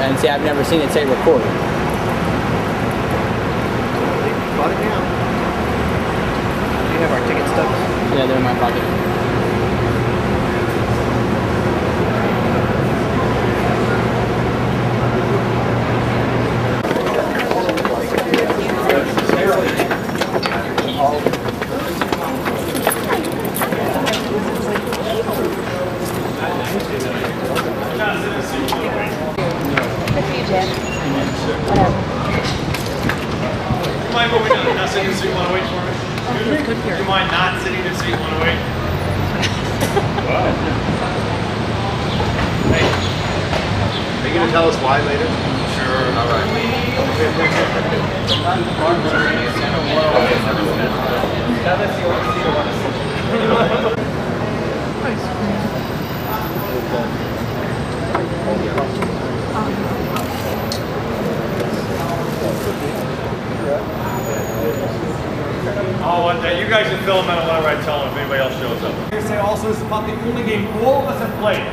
And see, I've never seen it say record. Got it now. We have our ticket stubs. Yeah, they're in my pocket. You mind going down, not sitting in the seat you want to wait for me? Do you mind not sitting in the seat you want to wait? Wow. Hey, are you going to tell us why later? Sure. All right. Oh, you guys can film it whenever I tell them if anybody else shows up. I say also this is about the only game all of us have played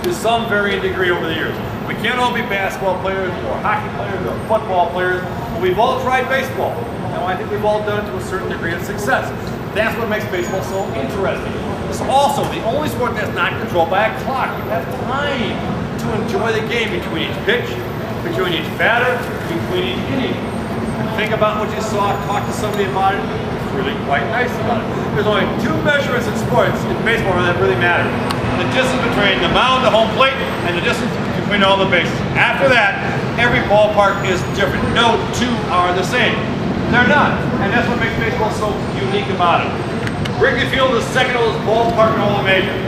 to some varying degree over the years. We can't all be basketball players or hockey players or football players, but we've all tried baseball. Now I think we've all done it to a certain degree of success. That's what makes baseball so interesting. It's also the only sport that's not controlled by a clock. You have time to enjoy the game between each pitch, between each batter, between each inning. Think about what you saw, talk to somebody about it. It's really quite nice about it. There's only two measurements in sports, in baseball, that really matter. The distance between the mound to home plate and the distance between all the bases. After that, every ballpark is different. No two are the same. They're not. And that's what makes baseball so unique about it. Wrigley Field is the second oldest ballpark in all the majors.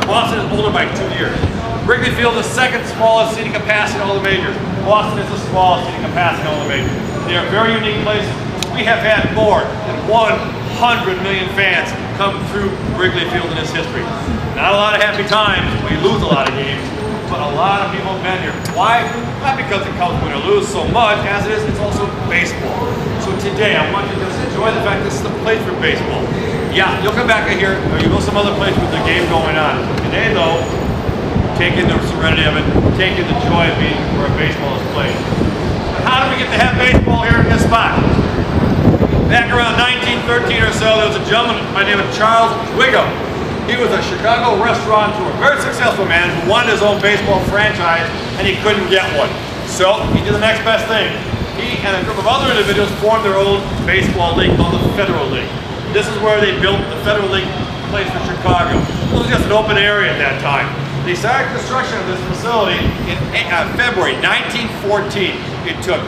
Boston is older by 2 years. Wrigley Field is the second smallest seating capacity in all the majors. Boston is the smallest seating capacity in all the majors. They are very unique places. We have had more than 100 million fans come through Wrigley Field in its history. Not a lot of happy times. We lose a lot of games, but a lot of people have been here. Why? Not because it comes win or lose so much as it is, it's also baseball. So today, I want you to just enjoy the fact this is the place for baseball. Yeah, you'll come back in here, or you'll go some other place with the game going on. Today, though, take in the serenity of it, take in the joy of being where baseball is played. How did we get to have baseball here in this spot? Back around 1913 or so, there was a gentleman by the name of Charles Wiggum. He was a Chicago restaurateur, a very successful man who wanted his own baseball franchise, and he couldn't get one. So he did the next best thing. He and a group of other individuals formed their own baseball league called the Federal League. This is where they built the Federal League place for Chicago. It was just an open area at that time. They started construction of this facility in February 1914. It took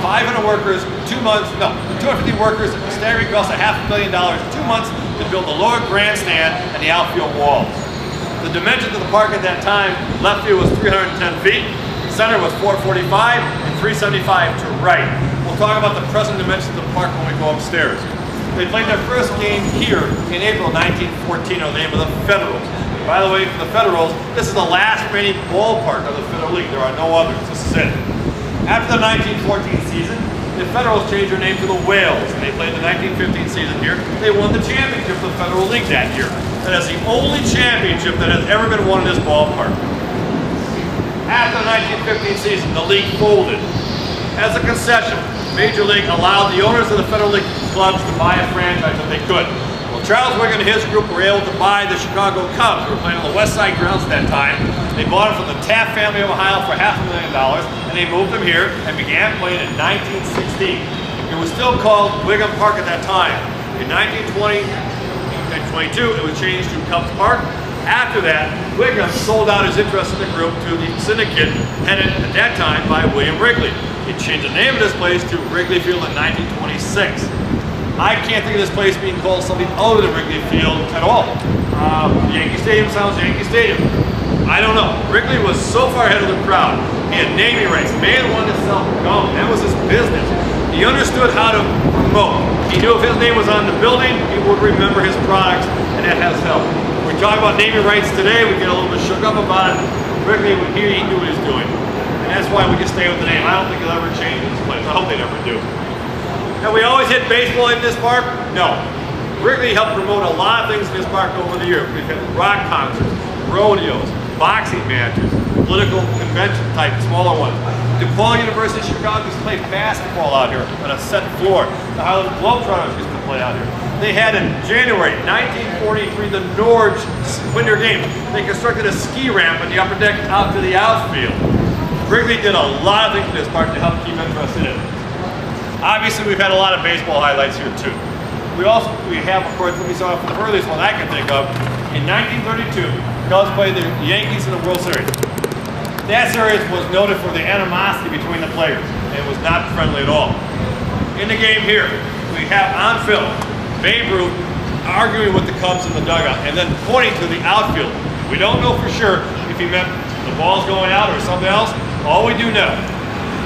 500 workers, 2 months, no, 250 workers, staggering cost of $500,000, 2 months to build the lower grandstand and the outfield walls. The dimensions of the park at that time, left field was 310 feet, center was 445, and 375 to right. We'll talk about the present dimensions of the park when we go upstairs. They played their first game here in April 1914 under the name of the Federals. By the way, for the Federals, this is the last remaining ballpark of the Federal League. There are no others. This is it. After the 1914 season, the Federals changed their name to the Whales, and they played the 1915 season here. They won the championship of the Federal League that year. That is the only championship that has ever been won in this ballpark. After the 1915 season, the league folded. As a concession, Major League allowed the owners of the Federal League clubs to buy a franchise if they could. Charles Wiggum and his group were able to buy the Chicago Cubs, who were playing on the West Side grounds at that time. They bought them from the Taft family of Ohio for $500,000, and they moved them here and began playing in 1916. It was still called Wiggum Park at that time. In 1920 and 22, it was changed to Cubs Park. After that, Wiggum sold out his interest in the group to the syndicate headed at that time by William Wrigley. He changed the name of this place to Wrigley Field in 1926. I can't think of this place being called something other than Wrigley Field at all. Yankee Stadium sounds Yankee Stadium. I don't know. Wrigley was so far ahead of the crowd. He had naming rights. The man wanted to sell gum. That was his business. He understood how to promote. He knew if his name was on the building, people would remember his products, and that has helped. When we talk about naming rights today, we get a little bit shook up about it. Wrigley, he knew what he was doing. And that's why we just stay with the name. I don't think he'll ever change this place. I hope they never do. Have we always hit baseball in this park? No. Wrigley helped promote a lot of things in this park over the years. We've had rock concerts, rodeos, boxing matches, political convention type, smaller ones. DePaul University of Chicago used to play basketball out here on a set floor. The Harlem Globetrotters used to play out here. They had in January 1943 the Norge Winter Games. They constructed a ski ramp in the upper deck out to the outfield. Wrigley did a lot of things in this park to help keep interest in it. Obviously, we've had a lot of baseball highlights here too. We have, of course, what we saw for the earliest one I can think of. In 1932, Cubs played the Yankees in the World Series. That series was noted for the animosity between the players. It was not friendly at all. In the game here, we have on film Babe Ruth arguing with the Cubs in the dugout and then pointing to the outfield. We don't know for sure if he meant the ball's going out or something else. All we do know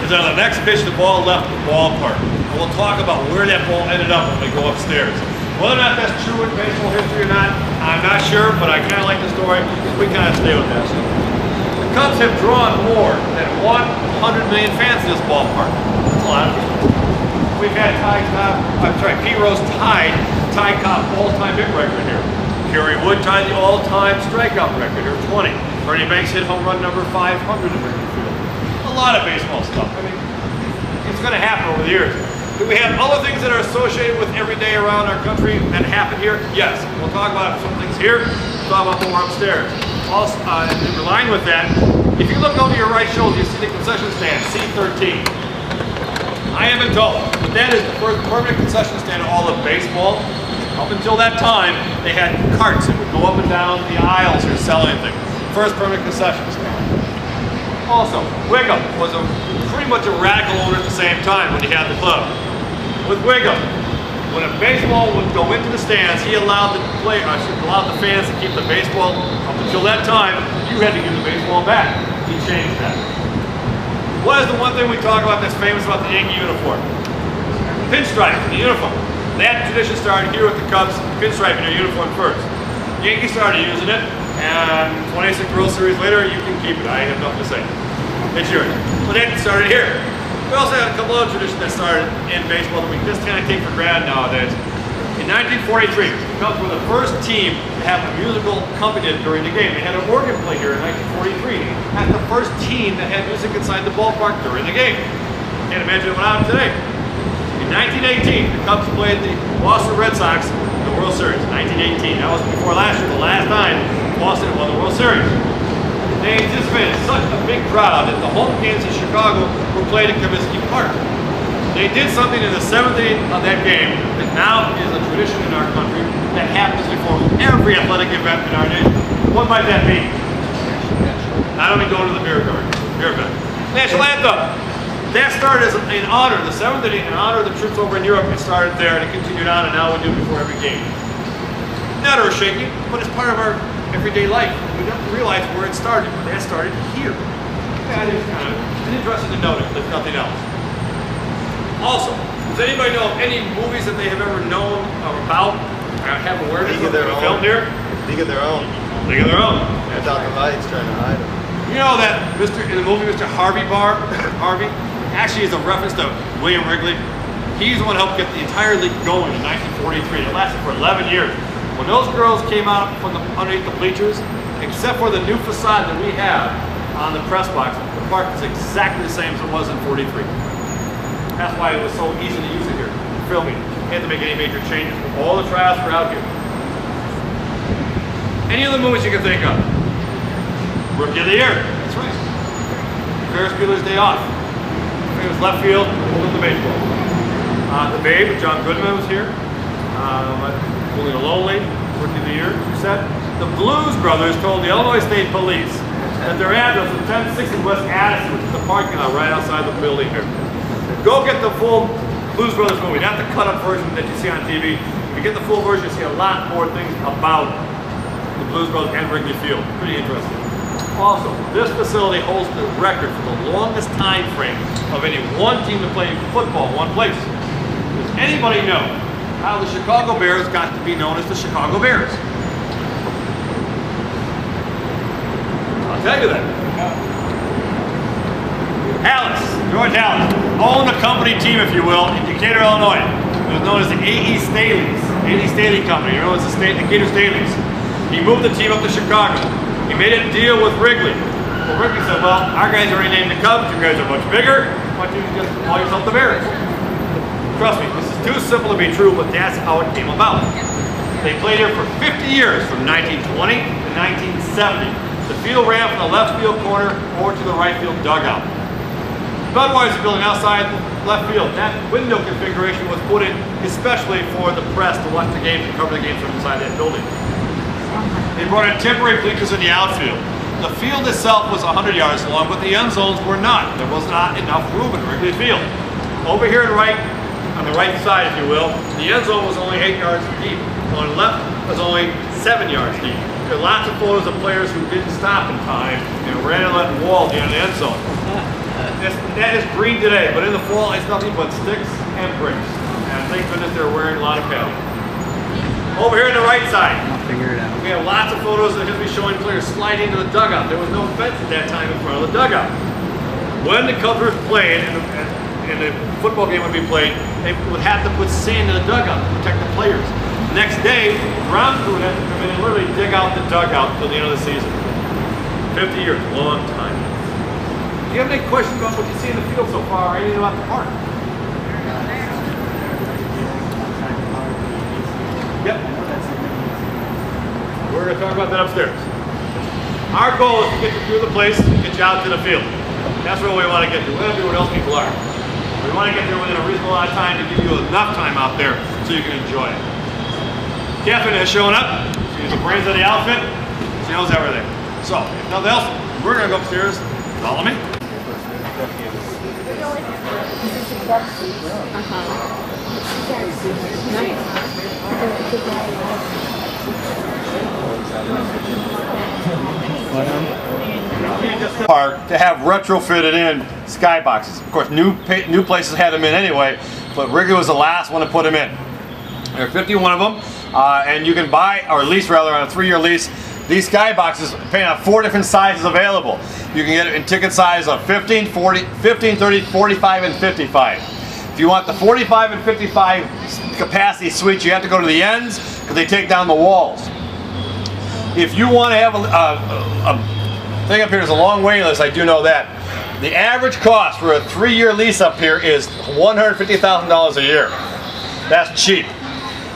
is that on the next pitch, the ball left the ballpark. And we'll talk about where that ball ended up when we go upstairs. Whether or not that's true in baseball history or not, I'm not sure, but I kind of like the story. We kind of stay with that. The Cubs have drawn more than 100 million fans in this ballpark. That's a lot of people. We've had Pete Rose tied Ty Cobb all-time hit record here. Kerry Wood tied the all-time strikeout record here, 20. Bernie Banks hit home run number 500 in Wrigley Field. A lot of baseball stuff. I mean, it's going to happen over the years. Do we have other things that are associated with every day around our country that happen here? Yes. We'll talk about some things here. We'll talk about more upstairs. Also, in line with that, if you look over your right shoulder, you see the concession stand, C13. I have been told that that is the first permanent concession stand in all of baseball. Up until that time, they had carts that would go up and down the aisles or sell anything. First permanent concession stand. Also, Wiggum was pretty much a radical owner at the same time when he had the club. With Wiggum, when a baseball would go into the stands, he allowed the fans to keep the baseball. Up until that time, you had to give the baseball back. He changed that. What is the one thing we talk about that's famous about the Yankee uniform? Pinstripe, the uniform. That tradition started here with the Cubs, pinstriping their uniform first. The Yankees started using it, and 26 World Series later, you can keep it. I have nothing to say. It's yours. But that started here. We also had a couple other traditions that started in baseball that we just kind of take for granted nowadays. In 1943, the Cubs were the first team to have a musical accompaniment during the game. They had an organ play here in 1943. That's the first team that had music inside the ballpark during the game. Can't imagine what happened today. In 1918, the Cubs played the Boston Red Sox in the World Series. 1918. That was before last year, the last time Boston won the World Series. They anticipated such a big crowd that the home games in Chicago were played at Comiskey Park. They did something in the 7th inning of that game that now is a tradition in our country that happens before every athletic event in our nation. What might that be? Not only going to the beer garden. National anthem. That started as in honor, the 7th inning, in honor of the troops over in Europe. It started there and it continued on, and now we do it before every game. Not earth-shaking, but it's part of our everyday life. We don't realize where it started, but that started here. That is kind of interesting to note, if nothing else. Also, does anybody know of any movies that they have ever known or about, or have awareness of that were filmed here? League of Their Own. League of Their Own. Without the lights trying to hide them. You know that in the movie Mr. Harvey actually is a reference to William Wrigley. He's the one who helped get the entire league going in 1943. It lasted for 11 years. When those girls came out from underneath the bleachers, except for the new facade that we have on the press box, the park is exactly the same as it was in 43. That's why it was so easy to use it here, filming. You had to make any major changes. All the tryouts were out here. Any other movies you can think of? Rookie of the Year. That's right. Ferris Bueller's Day Off. It was left field, holding the baseball. The Babe, John Goodman was here. Holding a Lonely, Rookie of the Year. Set. The Blues Brothers told the Illinois State Police that their address was 1060 West Addison, which is the parking lot right outside the building here. Go get the full Blues Brothers movie, not the cut-up version that you see on TV. If you get the full version, you see a lot more things about the Blues Brothers and Wrigley Field. Pretty interesting. Also, this facility holds the record for the longest time frame of any one team to play football in one place. Does anybody know how the Chicago Bears got to be known as the Chicago Bears? I'll tell you that. George Hallis, owned a company team, if you will, in Decatur, Illinois. It was known as the A.E. Staley's, A.E. Staley Company, known as the Decatur Staleys. He moved the team up to Chicago. He made a deal with Wrigley. Well, Wrigley said, well, our guys already named the Cubs, you guys are much bigger, why don't you just call yourself the Bears? Trust me, this is too simple to be true, but that's how it came about. They played here for 50 years, from 1920 to 1970. The field ran from the left field corner over to the right field dugout. Budweiser building outside left field. That window configuration was put in especially for the press to watch the games and cover the games from inside that building. They brought in temporary bleachers in the outfield. The field itself was 100 yards long, but the end zones were not. There was not enough room in Wrigley Field. Over here on the right side, if you will, the end zone was only 8 yards deep. On the left was only 7 yards deep. There are lots of photos of players who didn't stop in time and ran and let wall down the end zone. That is green today, but in the fall it's nothing but sticks and bricks. And thank goodness they're wearing a lot of padding. Over here on the right side, I'll figure it out. we have lots of photos that will be showing players slide into the dugout. There was no fence at that time in front of the dugout. When the Cubs were playing and the football game would be played, they would have to put sand in the dugout to protect the players. The next day, ground crew would have to come in and literally dig out the dugout until the end of the season. 50 years, long time. Do you have any questions about what you see in the field so far or anything about the park? Yep. We're going to talk about that upstairs. Our goal is to get you through the place and get you out to the field. That's where we want to get to. We want to do what else people are. We want to get there within a reasonable amount of time to give you enough time out there so you can enjoy it. Kevin is showing up. She's the brains of the outfit. She knows everything. So, if nothing else, we're going to go upstairs. Follow me. Park to have retrofitted in skyboxes. Of course, new places had them in anyway, but Wrigley was the last one to put them in. There are 51 of them, and you can buy, or lease rather, on a 3-year lease, these skyboxes depending on 4 different sizes available. You can get it in ticket size of 15, 40, 15, 30, 45, and 55. If you want the 45 and 55 capacity suites, you have to go to the ends because they take down the walls. If you want to have a thing up here, there's a long waiting list, I do know that. The average cost for a 3-year lease up here is $150,000 a year. That's cheap.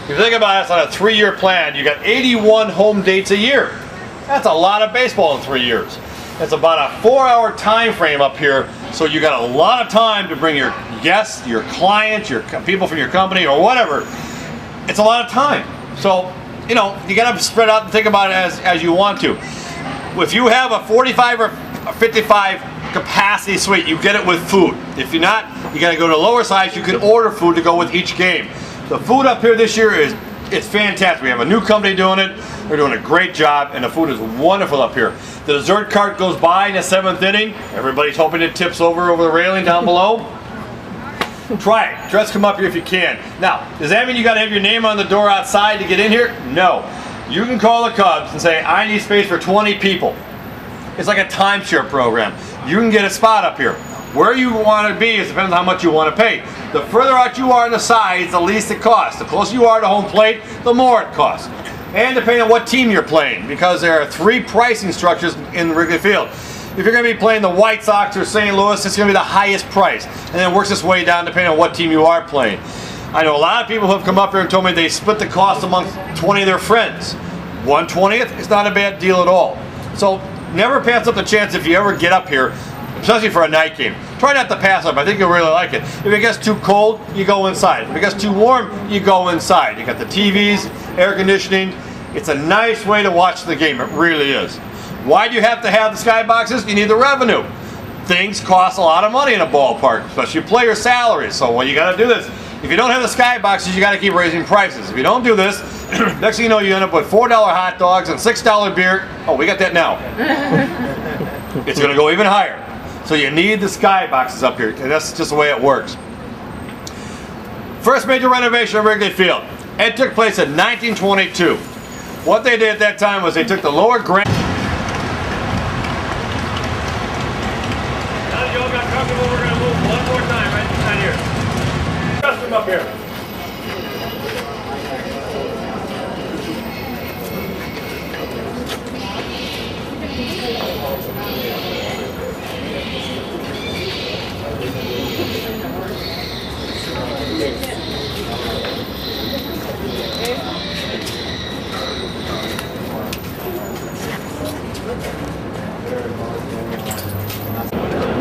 If you think about it, it's on a 3-year plan. You got 81 home dates a year. That's a lot of baseball in 3 years. It's about a 4-hour time frame up here, so you got a lot of time to bring your guests, your clients, your people from your company, or whatever. It's a lot of time. So, you know, you got to spread out and think about it as you want to. If you have a 45 or 55 capacity suite, you get it with food. If you're not, you got to go to a lower size. You can order food to go with each game. The food up here this year it's fantastic. We have a new company doing it. They're doing a great job, and the food is wonderful up here. The dessert cart goes by in the 7th inning. Everybody's hoping it tips over the railing down below. Try it. Just come up here if you can. Now, does that mean you got to have your name on the door outside to get in here? No. You can call the Cubs and say, I need space for 20 people. It's like a timeshare program. You can get a spot up here. Where you want to be is depends on how much you want to pay. The further out you are on the sides, the least it costs. The closer you are to home plate, the more it costs. And depending on what team you're playing, because there are 3 pricing structures in Wrigley Field. If you're going to be playing the White Sox or St. Louis, it's going to be the highest price. And then it works its way down depending on what team you are playing. I know a lot of people who have come up here and told me they split the cost amongst 20 of their friends. 1/20th is not a bad deal at all. So never pass up the chance if you ever get up here, especially for a night game. Try not to pass up. I think you'll really like it. If it gets too cold, you go inside. If it gets too warm, you go inside. You got the TVs, air conditioning. It's a nice way to watch the game. It really is. Why do you have to have the skyboxes? You need the revenue. Things cost a lot of money in a ballpark, especially player salaries. So you got to do this. If you don't have the skyboxes, you got to keep raising prices. If you don't do this, next thing you know, you end up with $4 hot dogs and $6 beer. Oh, we got that now. It's going to go even higher. So you need the skyboxes up here, and that's just the way it works. First major renovation of Wrigley Field. It took place in 1922. What they did at that time was they took the lower ground. Now that you all got comfortable, we're going to move one more time right here. Restroom up here.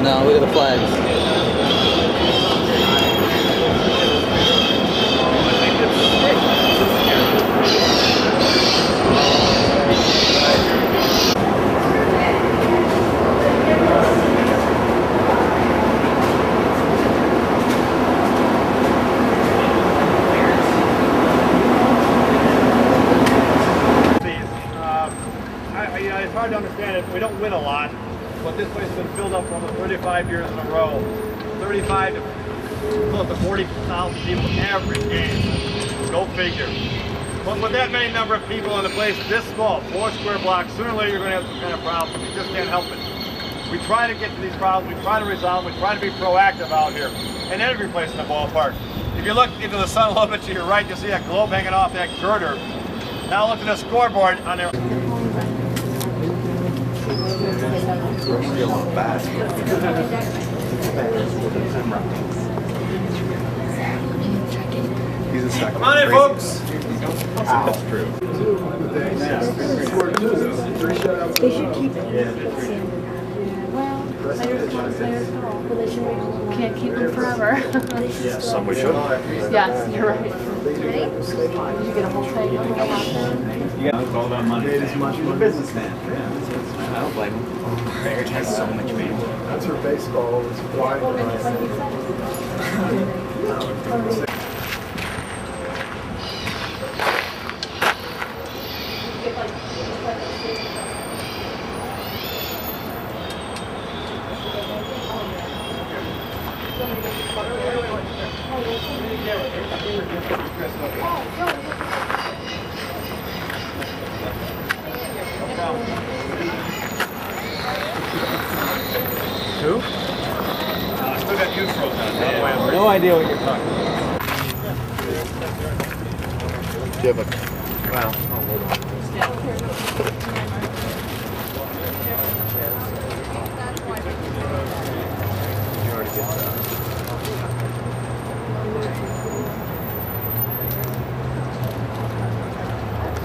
No, look at the flags. It's hard to understand it. We don't win a lot, but this place has been filled up for almost 35 years in a row. 35 to close to 40,000 people every game. Go figure. But with that many number of people in a place this small, 4 square blocks, sooner or later you're going to have some kind of problem. You just can't help it. We try to get to these problems. We try to resolve them. We try to be proactive out here. And every place in the ballpark. If you look into the sun a little bit to your right, you'll see a globe hanging off that girder. Now look at the scoreboard on there. He's a second. Come on in, folks. That's true. They should keep it. Well, players come, players go. But they should, can't keep them forever. Some we should. Yes, you're right. Did you get a whole thing on the lot there? You got all that money. Made as much money. Businessman. Yeah. I don't blame him. Marriage has so much money. That's her baseball was flying around. Who? I still got you frozen on. No idea what you're talking about. Do you have a... Well, oh, hold on. You already get that.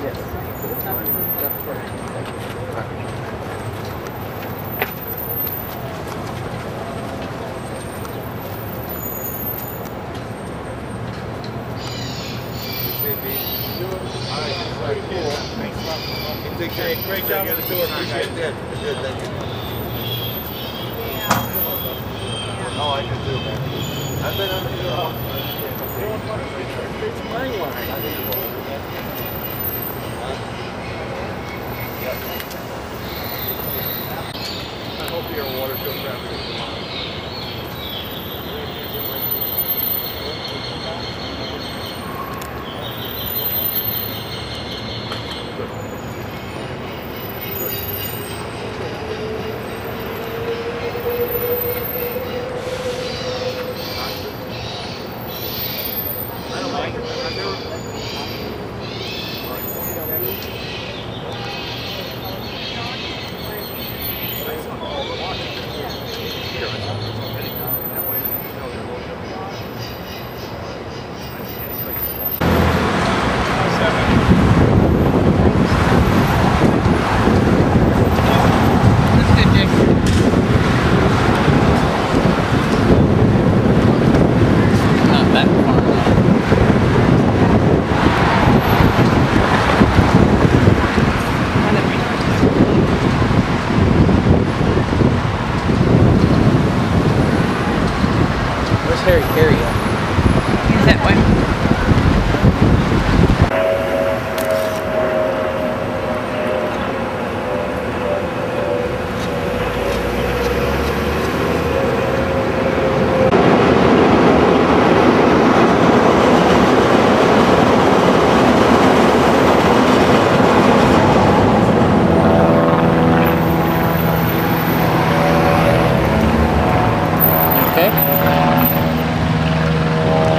Yes. That's correct. Great job on the tour. Appreciate it. Good, thank you. Oh, I can do, man. I've been on the tour. It's my line. I hope you're a water show traffic.